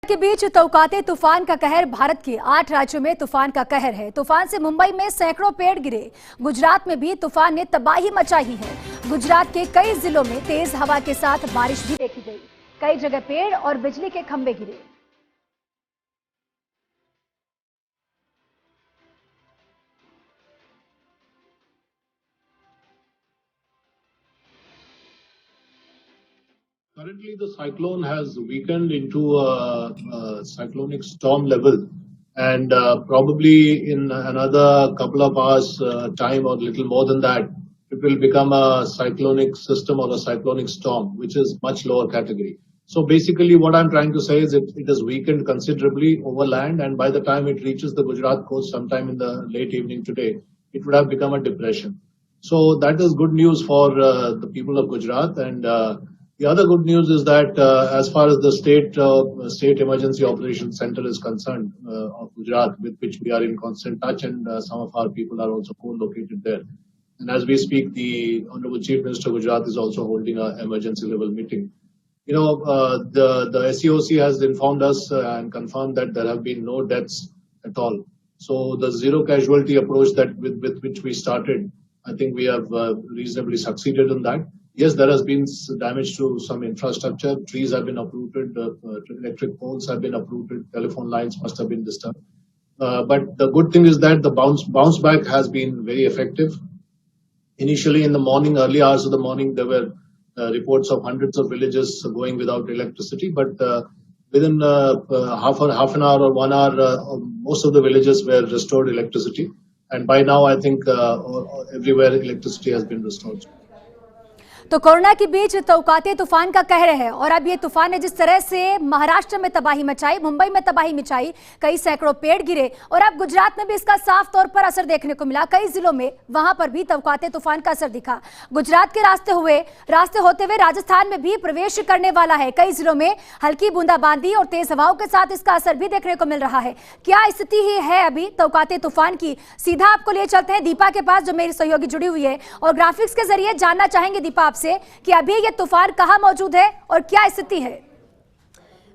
के बीच तौकाते तूफान का कहर। भारत के 8 राज्यों में तूफान का कहर है। तूफान से मुंबई में सैकड़ों पेड़ गिरे। गुजरात में भी तूफान ने तबाही मचाई है। गुजरात के कई जिलों में तेज हवा के साथ बारिश भी देखी गई। कई जगह पेड़ और बिजली के खंभे गिरे। Currently, the cyclone has weakened into a cyclonic storm level, and probably in another couple of hours' time or little more than that, it will become a cyclonic system or a cyclonic storm, which is much lower category. So basically, what I'm trying to say is it has weakened considerably over land, and by the time it reaches the Gujarat coast sometime in the late evening today, it would have become a depression. So that is good news for the people of Gujarat. And the other good news is that as far as the state emergency operations center is concerned of Gujarat, with which we are in constant touch, and some of our people are also co-located there. And as we speak, the Honorable Chief Minister of Gujarat is also holding an emergency level meeting. You know, the SEOC has informed us and confirmed that there have been no deaths at all. So the zero casualty approach that with which we started, I think we have reasonably succeeded in that. Yes, there has been damage to some infrastructure. Trees have been uprooted, electric poles have been uprooted, telephone lines must have been disturbed. But the good thing is that the bounce back has been very effective. Initially in the morning, early hours of the morning, there were reports of hundreds of villages going without electricity. But within half an hour or 1 hour, most of the villages were restored electricity. And by now, I think everywhere electricity has been restored. तो corona के बीच तौकाते तूफान का कहर है। और अब ये तूफान ने जिस तरह से महाराष्ट्र में तबाही मचाई, मुंबई में तबाही मचाई, कई सैकड़ों पेड़ गिरे, और अब गुजरात में भी इसका साफ तौर पर असर देखने को मिला। कई जिलों में वहां पर भी तौकाते तूफान का असर दिखा। गुजरात के रास्ते होते हुए राजस्थान में भी प्रवेश करने वाला है। कई जिलों में हल्की बूंदाबांदी और तेज हवाओं के साथ इसका असर भी देखने को मिल रहा है। क्या स्थिति ही है अभी तौकाते तूफान की? सीधा आपको लिए चलते हैं दीपा के पास, जो मेरी सहयोगी जुड़ी हुई है, और ग्राफिक्स के जरिए जानना चाहेंगे दीपा से कि अभी ये तूफान कहां मौजूद है और क्या स्थिति है।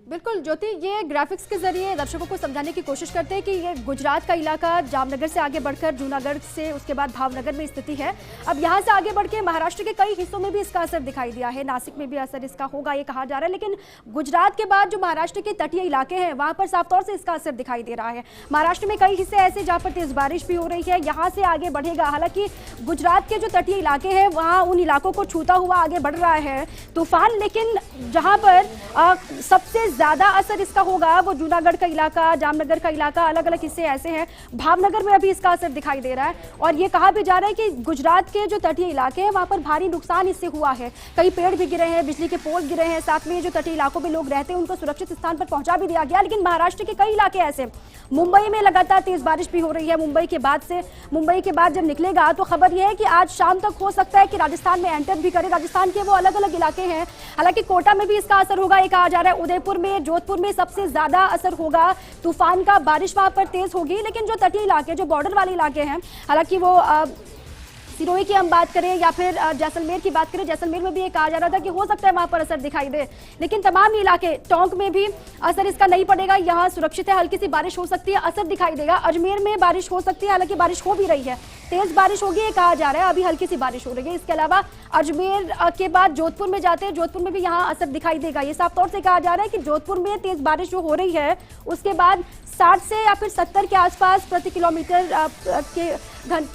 बिल्कुल ज्योति, ये ग्राफिक्स के जरिए दर्शकों को समझाने की कोशिश करते हैं कि ये गुजरात का इलाका जामनगर से आगे बढ़कर जूनागढ़ से उसके बाद भावनगर में स्थिति है। अब यहाँ से आगे बढ़ के महाराष्ट्र के कई हिस्सों में भी इसका असर दिखाई दिया है। नासिक में भी असर इसका होगा ये कहा जा रहा है, लेकिन गुजरात के बाद जो महाराष्ट्र के तटीय इलाके हैं वहाँ पर साफ तौर से इसका असर दिखाई दे रहा है। महाराष्ट्र में कई हिस्से ऐसे जहाँ पर तेज बारिश भी हो रही है, यहाँ से आगे बढ़ेगा। हालांकि गुजरात के जो तटीय इलाके हैं वहाँ उन इलाकों को छूता हुआ आगे बढ़ रहा है तूफान, लेकिन जहाँ पर सबसे ज्यादा असर इसका होगा वो जूनागढ़ का इलाका, जामनगर का इलाका, अलग अलग हिस्से ऐसे हैं। भावनगर में अभी इसका असर दिखाई दे रहा है, और ये कहा भी जा रहा है कि गुजरात के जो तटीय इलाके हैं वहां पर भारी नुकसान इससे हुआ है। कई पेड़ भी गिरे हैं, बिजली के पोल गिरे हैं, साथ में जो तटीय इलाकों में लोग रहते हैं उनको सुरक्षित स्थान पर पहुंचा भी दिया गया। लेकिन महाराष्ट्र के कई इलाके ऐसे, मुंबई में लगातार तेज बारिश भी हो रही है। मुंबई के बाद जब निकलेगा तो खबर यह है कि आज शाम तक हो सकता है कि राजस्थान में एंटर भी करे। राजस्थान के वो अलग अलग इलाके हैं, हालांकि कोटा में भी इसका असर होगा ये कहा जा रहा है। उदयपुर में, जोधपुर में सबसे ज्यादा असर होगा तूफान का, बारिश वहां पर तेज होगी। लेकिन जो तटीय इलाके, जो बॉर्डर वाले इलाके हैं, हालांकि वो सिरोही की हम बात करें या फिर जैसलमेर की बात करें, जैसलमेर में भी ये कहा जा रहा था कि हो सकता है वहां पर असर दिखाई दे, लेकिन तमाम इलाके, टोंक में भी असर इसका नहीं पड़ेगा, यहाँ सुरक्षित है। हल्की सी बारिश हो सकती है, असर दिखाई देगा। अजमेर में बारिश हो सकती है, हालांकि बारिश हो भी रही है, तेज बारिश होगी ये कहा जा रहा है, अभी हल्की सी बारिश हो रही है। इसके अलावा अजमेर के बाद जोधपुर में जाते हैं, जोधपुर में भी यहाँ असर दिखाई देगा। ये साफ तौर से कहा जा रहा है कि जोधपुर में तेज बारिश जो हो रही है उसके बाद 60 से या फिर 70 के आसपास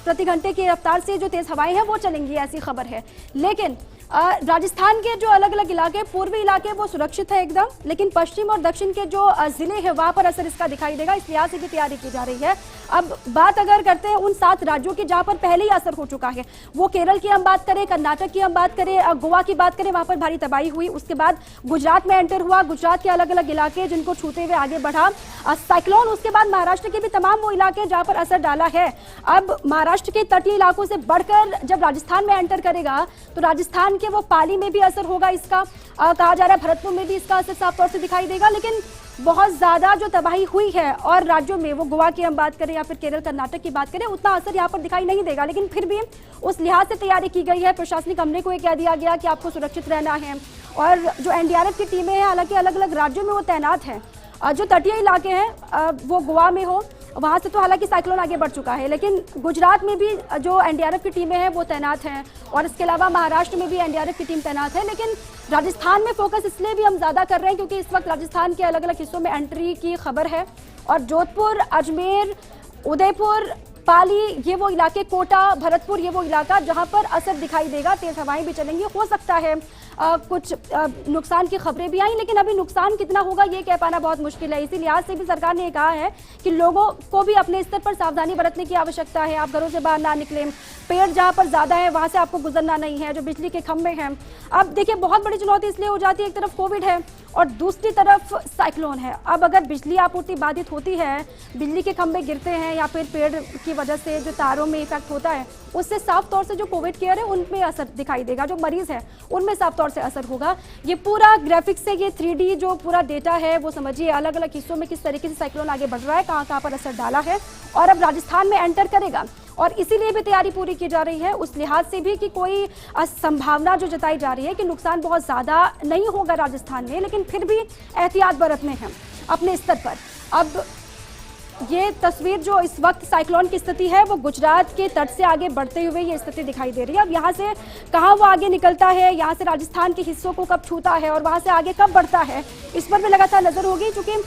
प्रति घंटे की रफ्तार से जो तेज हवाएं हैं वो चलेंगी, ऐसी खबर है। लेकिन राजस्थान के जो अलग अलग इलाके, पूर्वी इलाके वो सुरक्षित है एकदम, लेकिन पश्चिम और दक्षिण के जो जिले हैं वहां पर असर इसका दिखाई देगा। इस लिहाज से भी तैयारी की जा रही है। अब बात अगर करते हैं उन 7 राज्यों की जहां पर पहले ही असर हो चुका है, वो केरल की हम बात करें, कर्नाटक की हम बात करें, गोवा की बात करें, वहां पर भारी तबाही हुई। उसके बाद गुजरात में एंटर हुआ, गुजरात के अलग अलग इलाके जिनको छूते हुए आगे बढ़ा साइक्लोन। उसके बाद महाराष्ट्र के भी तमाम वो इलाके जहां पर असर डाला है। अब महाराष्ट्र के तटीय इलाकों से बढ़कर जब राजस्थान में एंटर करेगा तो राजस्थान के वो पाली में भी असर होगा इसका, कहा जा रहा है भरतपुर में भी इसका असर साफ तौर से दिखाई देगा। लेकिन बहुत ज्यादा जो तबाही हुई है और राज्यों में, वो गोवा की हम बात करें या फिर केरल कर्नाटक की बात करें, उतना असर यहाँ पर दिखाई नहीं देगा। लेकिन फिर भी उस लिहाज से तैयारी की गई है। प्रशासनिक अमले को ये कह दिया गया कि आपको सुरक्षित रहना है, और जो एनडीआरएफ की टीमें हैं हालांकि अलग अलग राज्यों में वो तैनात हैं। जो तटीय इलाके हैं वो गोवा में हो, वहाँ से तो हालांकि साइक्लोन आगे बढ़ चुका है, लेकिन गुजरात में भी जो एनडीआरएफ की टीमें हैं वो तैनात हैं, और इसके अलावा महाराष्ट्र में भी एनडीआरएफ की टीम तैनात है। लेकिन राजस्थान में फोकस इसलिए भी हम ज़्यादा कर रहे हैं क्योंकि इस वक्त राजस्थान के अलग अलग हिस्सों में एंट्री की खबर है, और जोधपुर, अजमेर, उदयपुर, पाली, ये वो इलाके, कोटा, भरतपुर, ये वो इलाका जहां पर असर दिखाई देगा। तेज हवाएं भी चलेंगी, हो सकता है कुछ नुकसान की खबरें भी आई, लेकिन अभी नुकसान कितना होगा ये कह पाना बहुत मुश्किल है। इसी लिहाज से भी सरकार ने कहा है कि लोगों को भी अपने स्तर पर सावधानी बरतने की आवश्यकता है। आप घरों से बाहर ना निकलें, पेड़ जहां पर ज्यादा है वहां से आपको गुजरना नहीं है, जो बिजली के खंभे हैं। अब देखिए, बहुत बड़ी चुनौती इसलिए हो जाती है, एक तरफ कोविड है और दूसरी तरफ साइक्लोन है। अब अगर बिजली आपूर्ति बाधित होती है, बिजली के खंभे गिरते हैं या फिर पेड़ की वजह से जो तारों में इफेक्ट होता है, उससे साफ तौर से जो कोविड केयर है उनमें असर दिखाई देगा, जो मरीज है उनमें साफ तौर से असर होगा। ये पूरा ग्राफिक्स से ये 3D जो पूरा डेटा है वो समझिए, अलग अलग हिस्सों में किस तरीके से साइक्लोन आगे बढ़ रहा है, कहाँ कहाँ पर असर डाला है, और अब राजस्थान में एंटर करेगा। और इसीलिए भी तैयारी पूरी की जा रही है उस लिहाज से भी कि कोई संभावना जो जताई जा रही है कि नुकसान बहुत ज़्यादा नहीं होगा राजस्थान में, लेकिन फिर भी एहतियात बरतने हैं अपने स्तर पर। अब ये तस्वीर जो इस वक्त साइक्लोन की स्थिति है वो गुजरात के तट से आगे बढ़ते हुए ये स्थिति दिखाई दे रही है। अब यहाँ से कहाँ वो आगे निकलता है, यहाँ से राजस्थान के हिस्सों को कब छूता है और वहाँ से आगे कब बढ़ता है, इस पर भी लगातार नजर होगी, क्योंकि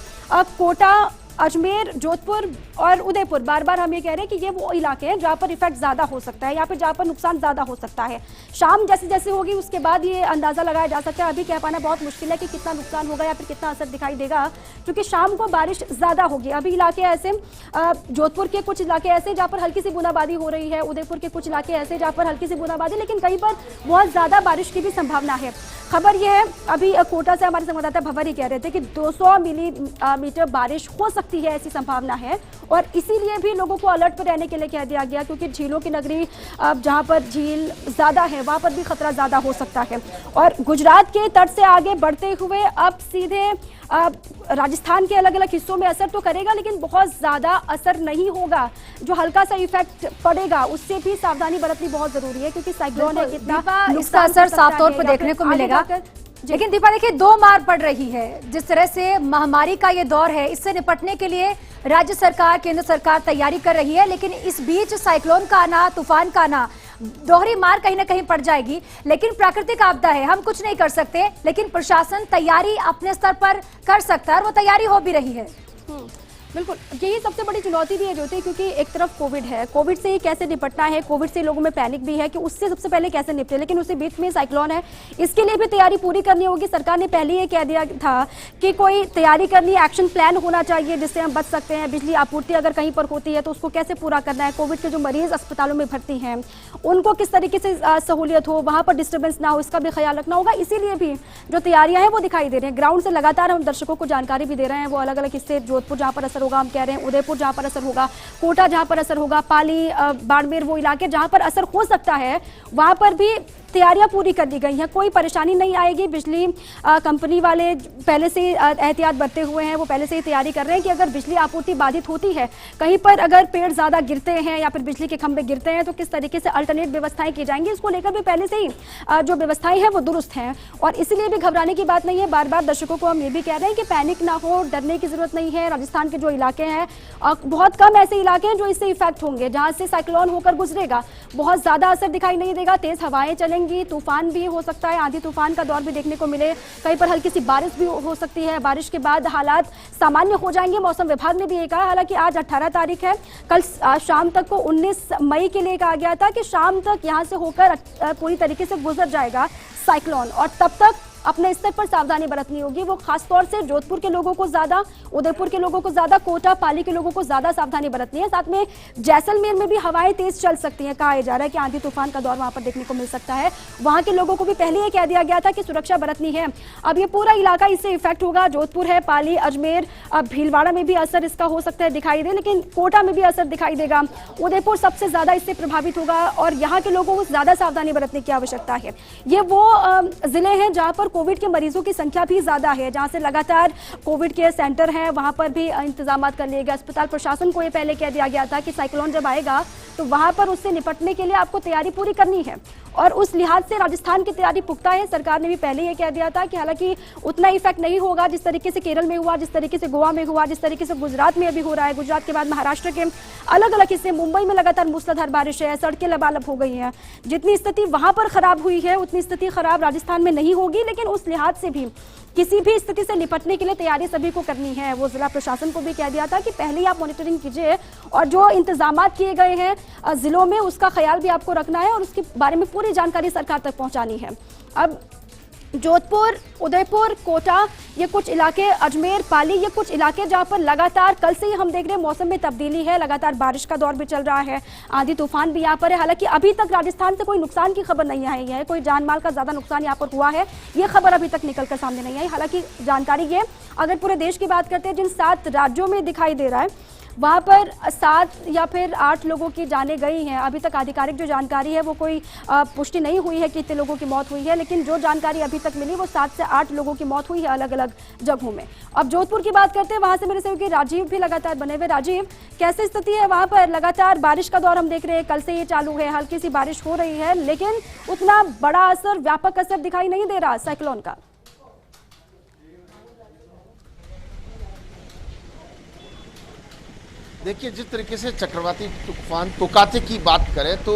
कोटा, अजमेर, जोधपुर और उदयपुर, बार बार हम ये कह रहे हैं कि ये वो इलाके हैं जहाँ पर इफेक्ट ज़्यादा हो सकता है या फिर जहाँ पर नुकसान ज़्यादा हो सकता है। शाम जैसे जैसे होगी उसके बाद ये अंदाज़ा लगाया जा सकता है। अभी कह पाना बहुत मुश्किल है कि कितना नुकसान होगा या फिर कितना असर दिखाई देगा, क्योंकि शाम को बारिश ज़्यादा होगी। अभी इलाके ऐसे, जोधपुर के कुछ इलाके ऐसे जहाँ पर हल्की सी बूंदाबांदी हो रही है, उदयपुर के कुछ इलाके ऐसे जहाँ पर हल्की सी बूंदाबांदी, लेकिन कहीं पर बहुत ज़्यादा बारिश की भी संभावना है। खबर यह है, अभी कोटा से हमारे संवाददाता भंवर ही कह रहे थे कि 200 मिलीमीटर बारिश हो सकती है, ऐसी संभावना है, और इसीलिए भी लोगों को अलर्ट पर रहने के लिए कह दिया गया, क्योंकि झीलों की नगरी जहां पर झील ज़्यादा है वहां पर भी खतरा ज़्यादा हो सकता है। और गुजरात के तट से आगे बढ़ते हुए अब सीधे राजस्थान के अलग अलग हिस्सों में असर तो करेगा, लेकिन बहुत ज़्यादा असर नहीं होगा। जो हल्का सा इफेक्ट पड़ेगा उससे भी सावधानी बरतनी बहुत ज़रूरी है, क्योंकि साइक्लोन है, कितना इसका असर साफ तौर पर देखने को मिलेगा। लेकिन दीपा देखिए, दो मार पड़ रही है। जिस तरह से महामारी का ये दौर है, इससे निपटने के लिए राज्य सरकार, केंद्र सरकार तैयारी कर रही है, लेकिन इस बीच साइक्लोन का आना, तूफान का आना, दोहरी मार कहीं ना कहीं पड़ जाएगी। लेकिन प्राकृतिक आपदा है, हम कुछ नहीं कर सकते, लेकिन प्रशासन तैयारी अपने स्तर पर कर सकता है और वो तैयारी हो भी रही है। बिल्कुल, यही सबसे बड़ी चुनौती भी है ज्योति, क्योंकि एक तरफ कोविड है, कोविड से ही कैसे निपटना है, कोविड से लोगों में पैनिक भी है कि उससे सबसे पहले कैसे निपटे, लेकिन उसी बीच में साइक्लोन है, इसके लिए भी तैयारी पूरी करनी होगी। सरकार ने पहले ये कह दिया था कि कोई तैयारी करनी, एक्शन प्लान होना चाहिए जिससे हम बच सकते हैं। बिजली आपूर्ति अगर कहीं पर होती है तो उसको कैसे पूरा करना है, कोविड के जो मरीज अस्पतालों में भर्ती हैं उनको किस तरीके से सहूलियत हो, वहाँ पर डिस्टर्बेंस ना हो, इसका भी ख्याल रखना होगा। इसीलिए भी जो तैयारियां हैं वो दिखाई दे रही हैं। ग्राउंड से लगातार हम दर्शकों को जानकारी भी दे रहे हैं, वो अलग अलग हिस्से, जोधपुर जहाँ पर असर होगा हम कह रहे हैं, उदयपुर जहां पर असर होगा, कोटा जहां पर असर होगा, पाली, बाड़मेर, वो इलाके जहां पर असर हो सकता है वहां पर भी तैयारियां पूरी कर दी गई हैं। कोई परेशानी नहीं आएगी। बिजली कंपनी वाले पहले से एहतियात बरते हुए हैं, वो पहले से ही तैयारी कर रहे हैं कि अगर बिजली आपूर्ति बाधित होती है, कहीं पर अगर पेड़ ज़्यादा गिरते हैं या फिर बिजली के खंभे गिरते हैं, तो किस तरीके से अल्टरनेट व्यवस्थाएं की जाएंगी, इसको लेकर भी पहले से ही जो व्यवस्थाएं हैं वो दुरुस्त हैं। और इसलिए भी घबराने की बात नहीं है। बार बार दर्शकों को हम ये भी कह रहे हैं कि पैनिक ना हो, डरने की जरूरत नहीं है। राजस्थान के जो इलाके हैं, बहुत कम ऐसे इलाके हैं जो इससे इफेक्ट होंगे, जहाँ से साइक्लोन होकर गुजरेगा, बहुत ज़्यादा असर दिखाई नहीं देगा। तेज़ हवाएं चलेंगी, तूफान भी हो सकता है, आंधी तूफान का दौर भी देखने को मिले, कहीं पर हल्की सी बारिश भी हो सकती है। बारिश के बाद हालात सामान्य हो जाएंगे। मौसम विभाग ने भी ये कहा, हालांकि आज 18 तारीख है, कल शाम तक को 19 मई के लिए कहा गया था कि शाम तक यहाँ से होकर पूरी तरीके से गुजर जाएगा साइक्लोन, और तब तक अपने स्तर पर सावधानी बरतनी होगी। वो खासतौर से जोधपुर के लोगों को ज़्यादा, उदयपुर के लोगों को ज़्यादा, कोटा, पाली के लोगों को ज़्यादा सावधानी बरतनी है। साथ में जैसलमेर में भी हवाएं तेज चल सकती हैं, कहा जा रहा है कि आंधी तूफान का दौर वहां पर देखने को मिल सकता है। वहां के लोगों को भी पहले ये कह दिया गया था कि सुरक्षा बरतनी है। अब ये पूरा इलाका इससे इफेक्ट होगा। जोधपुर है, पाली, अजमेर, भीलवाड़ा में भी असर इसका हो सकता है दिखाई दे, लेकिन कोटा में भी असर दिखाई देगा। उदयपुर सबसे ज़्यादा इससे प्रभावित होगा और यहाँ के लोगों को ज़्यादा सावधानी बरतने की आवश्यकता है। ये वो जिले हैं जहाँ पर कोविड के मरीजों की संख्या भी ज्यादा है, जहां से लगातार कोविड केयर सेंटर हैं, वहां पर भी इंतजाम कर लिए गए। अस्पताल प्रशासन को ये पहले कह दिया गया था कि साइक्लोन जब आएगा तो वहां पर उससे निपटने के लिए आपको तैयारी पूरी करनी है, और उस लिहाज से राजस्थान की तैयारी पुख्ता है। सरकार ने भी पहले ये कह दिया था कि हालांकि उतना इफेक्ट नहीं होगा जिस तरीके से केरल में हुआ, जिस तरीके से गोवा में हुआ, जिस तरीके से गुजरात में अभी हो रहा है। गुजरात के बाद महाराष्ट्र के अलग अलग हिस्से, मुंबई में लगातार मूसलाधार बारिश है, सड़कें लबालब हो गई हैं। जितनी स्थिति वहां पर खराब हुई है उतनी स्थिति खराब राजस्थान में नहीं होगी, लेकिन उस लिहाज से भी किसी भी स्थिति से निपटने के लिए तैयारी सभी को करनी है। वो जिला प्रशासन को भी कह दिया था कि पहले ही आप मॉनिटरिंग कीजिए और जो इंतजाम किए गए हैं जिलों में उसका ख्याल भी आपको रखना है और उसके बारे में पूरी जानकारी सरकार तक पहुंचानी है। अब जोधपुर, उदयपुर, कोटा, ये कुछ इलाके, अजमेर, पाली, ये कुछ इलाके जहां पर लगातार कल से ही हम देख रहे हैं मौसम में तब्दीली है, लगातार बारिश का दौर भी चल रहा है, आंधी तूफान भी यहां पर है। हालांकि अभी तक राजस्थान से कोई नुकसान की खबर नहीं आई है, कोई जान माल का ज्यादा नुकसान यहां पर हुआ है ये खबर अभी तक निकलकर सामने नहीं आई। हालांकि जानकारी ये, अगर पूरे देश की बात करते हैं, जिन 7 राज्यों में दिखाई दे रहा है वहाँ पर 7 या फिर 8 लोगों की जानें गई हैं। अभी तक आधिकारिक जो जानकारी है वो कोई पुष्टि नहीं हुई है कि कितने लोगों की मौत हुई है, लेकिन जो जानकारी अभी तक मिली वो 7 से 8 लोगों की मौत हुई है अलग अलग जगहों में। अब जोधपुर की बात करते हैं, वहाँ से मेरे सहयोगी राजीव भी लगातार बने हुए। राजीव, कैसी स्थिति है वहाँ पर? लगातार बारिश का दौर हम देख रहे हैं, कल से ये चालू है, हल्की सी बारिश हो रही है, लेकिन उतना बड़ा असर, व्यापक असर दिखाई नहीं दे रहा साइक्लोन का। देखिए, जिस तरीके से चक्रवाती तूफान तोकाते की बात करें तो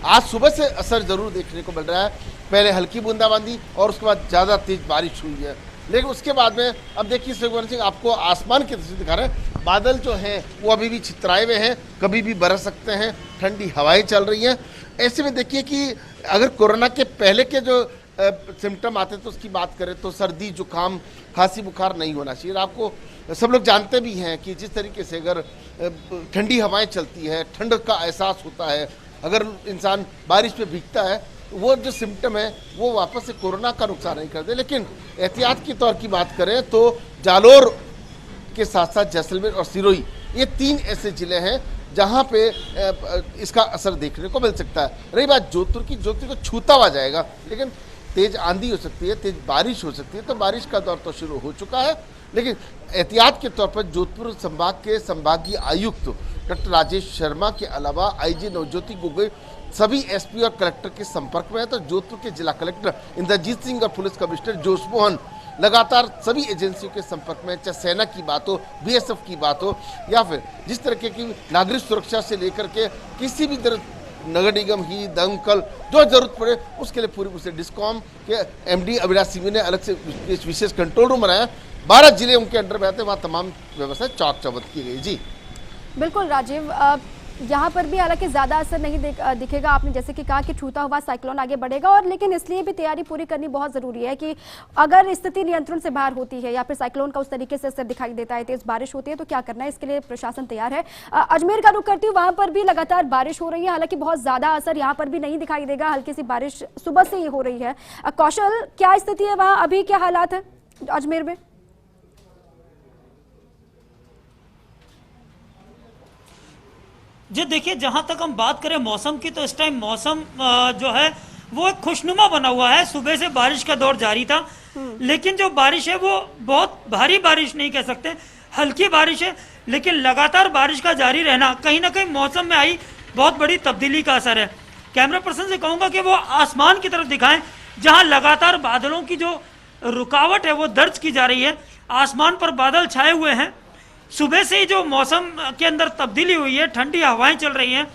आज सुबह से असर जरूर देखने को मिल रहा है। पहले हल्की बूंदाबांदी और उसके बाद ज़्यादा तेज बारिश हुई है, लेकिन उसके बाद में अब देखिए सुखविंदर सिंह आपको आसमान की तस्वीर दिखा रहे हैं। बादल जो हैं वो अभी भी छितराए हुए हैं, कभी भी बरस सकते हैं, ठंडी हवाएं चल रही हैं। ऐसे में देखिए कि अगर कोरोना के पहले के जो सिम्टम आते तो उसकी बात करें तो सर्दी, जुकाम, खांसी, बुखार नहीं होना चाहिए। आपको सब लोग जानते भी हैं कि जिस तरीके से अगर ठंडी हवाएं चलती है, ठंड का एहसास होता है, अगर इंसान बारिश में भीगता है, वो जो सिम्टम है वो वापस से कोरोना का नुकसान नहीं करते। लेकिन एहतियात के तौर की बात करें तो जालोर के साथ साथ जैसलमेर और सिरोही, ये 3 ऐसे जिले हैं जहाँ पे इसका असर देखने को मिल सकता है। रही बात जोधपुर की, जोधपुर को छूता हुआ जाएगा, लेकिन तेज आंधी हो सकती है, तेज बारिश हो सकती है, तो बारिश का दौर तो शुरू हो चुका है। लेकिन एहतियात के तौर पर जोधपुर संभाग के संभागीय आयुक्त डॉक्टर राजेश शर्मा के अलावा आईजी नवज्योति गोगोई सभी एसपी और कलेक्टर के संपर्क में है। तो जोधपुर के जिला कलेक्टर इंद्रजीत सिंह और पुलिस कमिश्नर जोश मोहन लगातार सभी एजेंसियों के संपर्क में, चाहे सेना की बात हो, बीएसएफ की बात हो, या फिर जिस तरीके की नागरिक सुरक्षा से लेकर के किसी भी तरह नगर निगम ही दमकल जो जरूरत पड़े उसके लिए पूरी उसे डिस्कॉम के एमडी अविनाश सिंह ने अलग से विशेष कंट्रोल रूम बनाया। 12 जिले उनके अंडर में आते हैं, वहाँ तमाम व्यवस्था चाक चौबंद की गई। जी बिल्कुल राजीव, यहाँ पर भी हालांकि ज़्यादा असर नहीं दिखेगा। आपने जैसे कि कहा कि छूता हुआ साइक्लोन आगे बढ़ेगा, और लेकिन इसलिए भी तैयारी पूरी करनी बहुत ज़रूरी है कि अगर स्थिति नियंत्रण से बाहर होती है या फिर साइक्लोन का उस तरीके से असर दिखाई देता है, तेज़ बारिश होती है, तो क्या करना है, इसके लिए प्रशासन तैयार है। अजमेर का रुख करती हूँ, वहाँ पर भी लगातार बारिश हो रही है, हालांकि बहुत ज़्यादा असर यहाँ पर भी नहीं दिखाई देगा, हल्की सी बारिश सुबह से ही हो रही है। कौशल, क्या स्थिति है वहाँ, अभी क्या हालात है अजमेर में? जी देखिए, जहां तक हम बात करें मौसम की, तो इस टाइम मौसम जो है वो एक खुशनुमा बना हुआ है। सुबह से बारिश का दौर जारी था, लेकिन जो बारिश है वो बहुत भारी बारिश नहीं कह सकते, हल्की बारिश है, लेकिन लगातार बारिश का जारी रहना कहीं ना कहीं मौसम में आई बहुत बड़ी तब्दीली का असर है। कैमरा पर्सन से कहूंगा कि वो आसमान की तरफ दिखाएं, जहां लगातार बादलों की जो रुकावट है वो दर्ज की जा रही है। आसमान पर बादल छाए हुए हैं, सुबह से ही जो मौसम के अंदर तब्दीली हुई है, ठंडी हवाएं चल रही हैं,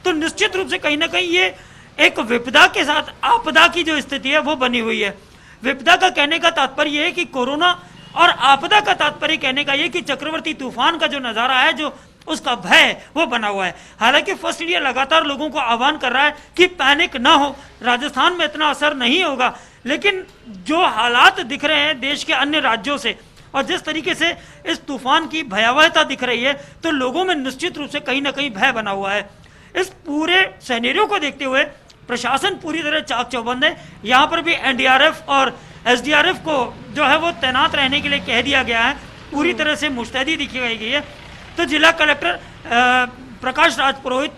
तो निश्चित रूप से कहीं ना कहीं ये एक विपदा के साथ आपदा की जो स्थिति है वो बनी हुई है। विपदा का कहने का तात्पर्य है कि कोरोना, और आपदा का तात्पर्य कहने का ये कि चक्रवर्ती तूफान का जो नज़ारा है, जो उसका भय वो बना हुआ है। हालांकि फर्स्ट इंडिया लगातार लोगों को आह्वान कर रहा है कि पैनिक ना हो, राजस्थान में इतना असर नहीं होगा, लेकिन जो हालात दिख रहे हैं देश के अन्य राज्यों से और जिस तरीके से इस तूफान की भयावहता दिख रही है, तो लोगों में निश्चित रूप से कहीं ना कहीं भय बना हुआ है। इस पूरे सिनेरियो को देखते हुए प्रशासन पूरी तरह चाक चौबंद है। यहाँ पर भी एनडीआरएफ और एसडीआरएफ को जो है वो तैनात रहने के लिए कह दिया गया है, पूरी तरह से मुस्तैदी दिखाई गई है। तो जिला कलेक्टर प्रकाश राज पुरोहित,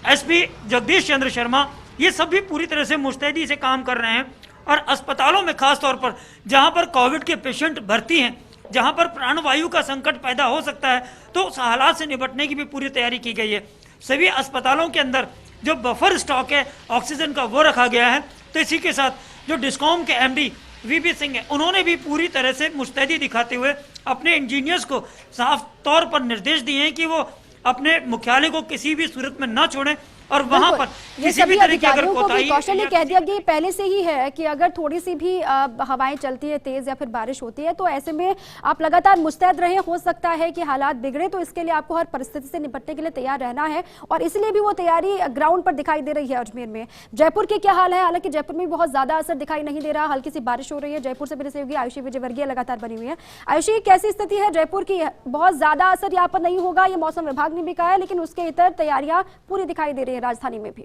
एसपी जगदीश चंद्र शर्मा, ये सब भी पूरी तरह से मुस्तैदी से काम कर रहे हैं और अस्पतालों में खास तौर पर जहां पर कोविड के पेशेंट भर्ती हैं, जहां पर प्राणवायु का संकट पैदा हो सकता है, तो उस हालात से निपटने की भी पूरी तैयारी की गई है। सभी अस्पतालों के अंदर जो बफर स्टॉक है ऑक्सीजन का वो रखा गया है। तो इसी के साथ जो डिस्कॉम के एमडी वीपी सिंह है, उन्होंने भी पूरी तरह से मुस्तैदी दिखाते हुए अपने इंजीनियर्स को साफ तौर पर निर्देश दिए हैं कि वो अपने मुख्यालय को किसी भी सूरत में न छोड़ें और वहां पर किसी भी तरह की अगर कोताही कौशल ने कह दिया कि पहले से ही है कि अगर थोड़ी सी भी हवाएं चलती है तेज या फिर बारिश होती है तो ऐसे में आप लगातार मुस्तैद रहें। हो सकता है कि हालात बिगड़े, तो इसके लिए आपको हर परिस्थिति से निपटने के लिए तैयार रहना है और इसलिए भी वो तैयारी ग्राउंड पर दिखाई दे रही है अजमेर में। जयपुर के क्या हाल है? हालांकि जयपुर में बहुत ज्यादा असर दिखाई नहीं दे रहा, हल्की सी बारिश हो रही है। जयपुर से मेरे सहयोगी आयुषी विजयवर्गीय लगातार बनी हुई है। आयुषी, कैसी स्थिति है जयपुर की? बहुत ज्यादा असर यहाँ पर नहीं होगा, ये मौसम विभाग ने भी कहा है, लेकिन उसके इतर तैयारियां पूरी दिखाई दे रही है राजधानी में भी।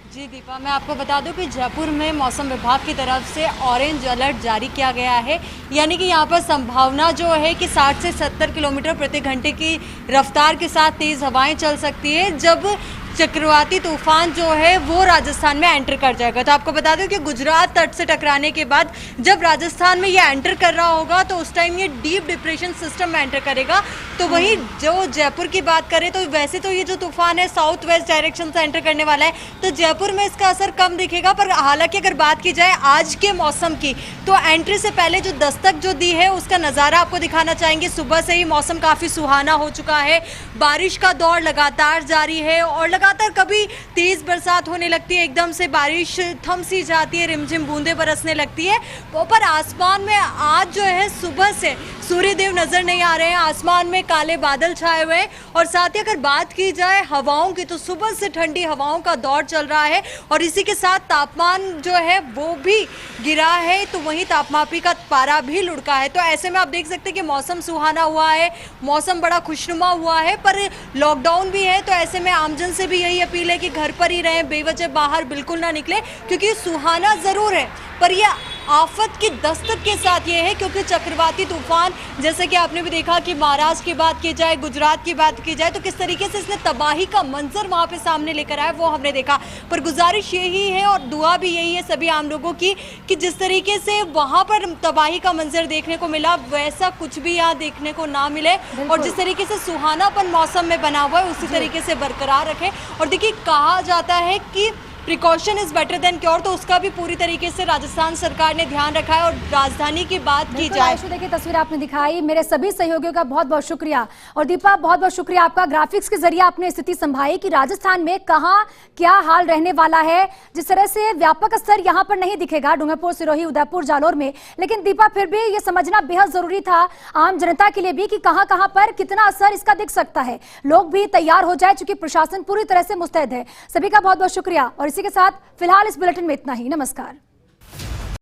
जी दीपा, मैं आपको बता दूं कि जयपुर में मौसम विभाग की तरफ से ऑरेंज अलर्ट जारी किया गया है, यानी कि यहाँ पर संभावना जो है कि 60 से 70 किलोमीटर प्रति घंटे की रफ्तार के साथ तेज़ हवाएं चल सकती है जब चक्रवाती तूफान जो है वो राजस्थान में एंटर कर जाएगा। तो आपको बता दूं कि गुजरात तट से टकराने के बाद जब राजस्थान में ये एंटर कर रहा होगा तो उस टाइम ये डीप डिप्रेशन सिस्टम में एंटर करेगा। तो वहीं जो जयपुर की बात करें तो वैसे तो ये जो तूफान है साउथ वेस्ट डायरेक्शन से एंटर करने वाला है, तो जयपुर में इसका असर कम दिखेगा। पर हालांकि अगर बात की जाए आज के मौसम की, तो एंट्री से पहले जो दस्तक जो दी है उसका नज़ारा आपको दिखाना चाहेंगे। सुबह से ही मौसम काफ़ी सुहाना हो चुका है, बारिश का दौर लगातार जारी है और लगातार कभी तेज बरसात होने लगती है, एकदम से बारिश थम सी जाती है, रिमझिम बूंदें बरसने लगती है। पर आसमान में आज जो है सुबह से सूर्यदेव नजर नहीं आ रहे हैं, आसमान में काले बादल छाए हुए हैं। और साथ ही अगर बात की जाए हवाओं की, तो सुबह से ठंडी हवाओं का दौर चल रहा है और इसी के साथ तापमान जो है वो भी गिरा है, तो वहीं तापमापी का पारा भी लुढ़का है। तो ऐसे में आप देख सकते हैं कि मौसम सुहाना हुआ है, मौसम बड़ा खुशनुमा हुआ है, पर लॉकडाउन भी है। तो ऐसे में आमजन से भी यही अपील है कि घर पर ही रहें, बेवजह बाहर बिल्कुल ना निकले, क्योंकि सुहाना जरूर है पर यह आफत की दस्तक के साथ ये है, क्योंकि चक्रवाती तूफान, जैसे कि आपने भी देखा कि महाराष्ट्र की बात की जाए, गुजरात की बात की जाए, तो किस तरीके से इसने तबाही का मंजर वहाँ पे सामने लेकर आया वो हमने देखा। पर गुजारिश यही है और दुआ भी यही है सभी आम लोगों की कि जिस तरीके से वहाँ पर तबाही का मंजर देखने को मिला वैसा कुछ भी यहाँ देखने को ना मिले और जिस तरीके से सुहानापन मौसम में बना हुआ है उसी तरीके से बरकरार रखें। और देखिए, कहा जाता है कि precaution is better than cure, तो उसका भी पूरी तरीके से राजस्थान सरकार ने ध्यान रखा है। और राजधानी की बात की जाए, देखिए तस्वीर आपने दिखाई, मेरे सभी सहयोगियों का बहुत बहुत शुक्रिया। और दीपा, बहुत बहुत शुक्रिया आपका, ग्राफिक्स के जरिए आपने स्थिति संभाई कि राजस्थान में कहाँ क्या हाल रहने वाला है। जिस तरह से व्यापक असर यहाँ पर नहीं दिखेगा डूंगरपुर, सिरोही, उदयपुर, जालोर में, लेकिन दीपा फिर भी ये समझना बेहद जरूरी था आम जनता के लिए भी कि कहाँ कहाँ पर कितना असर इसका दिख सकता है। लोग भी तैयार हो जाए, चूंकि प्रशासन पूरी तरह से मुस्तैद है। सभी का बहुत बहुत शुक्रिया। और इसी के साथ फिलहाल इस बुलेटिन में इतना ही। नमस्कार।